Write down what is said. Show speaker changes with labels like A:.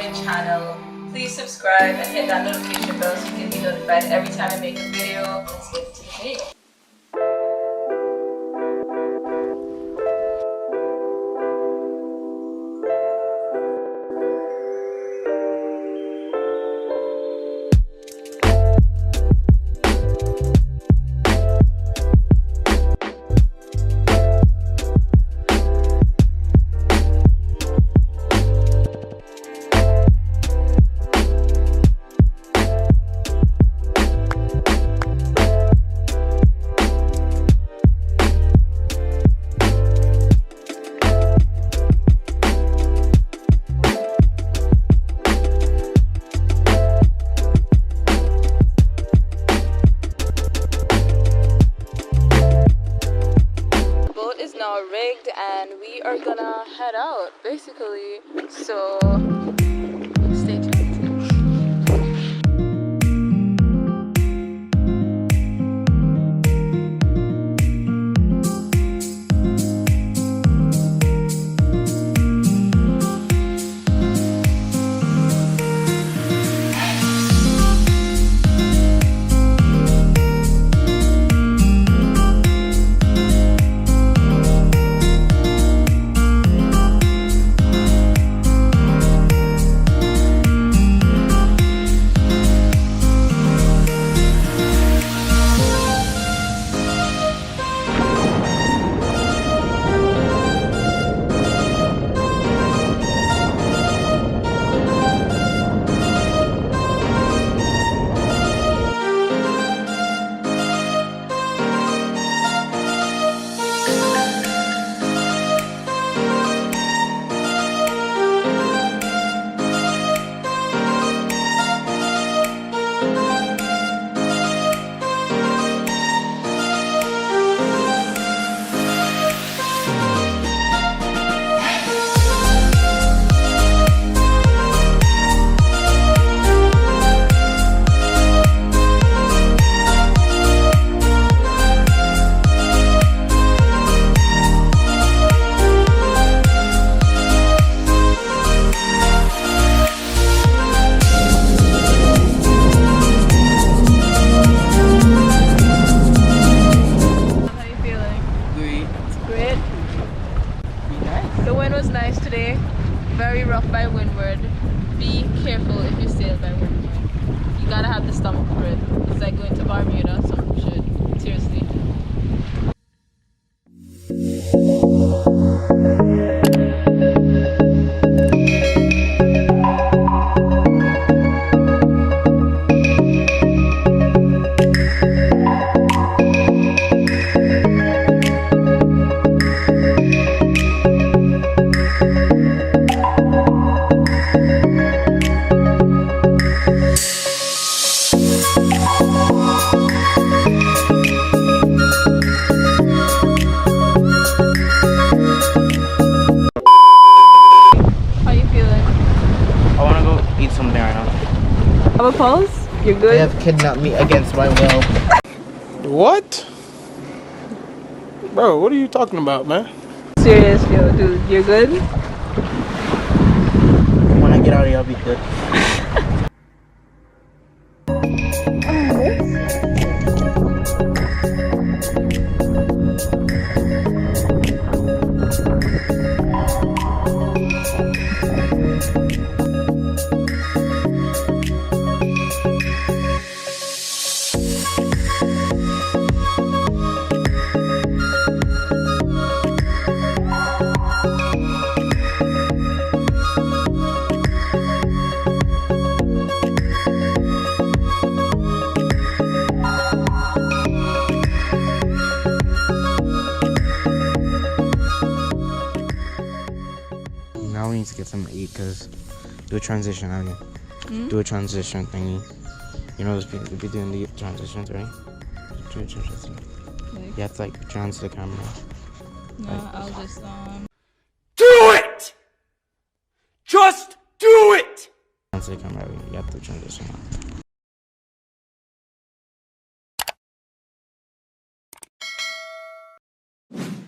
A: my channel, please subscribe and hit that notification bell so you can be notified every time I make a video. Let's get into the video. Rigged and we are gonna head out basically, so stay tuned. Very rough by Windward. Be careful if you sail by Windward. You gotta have the stomach for it. It's like going to Barbuda or some shit. Seriously. Have a pulse? You're good?
B: They have kidnapped me against my will.
C: What? Bro, what are you talking about, man?
A: Serious, yo, dude. You're good?
B: When I get out of here, I'll be good. Now we need to get something to eat because do a transition, Abbi. Do a transition thingy. You know those people be doing the transitions, right? Do a transition. Like, you have to like trans the camera.
A: No, like, I'll just
C: do it! Just do it!
B: Trans the camera, you have to transition.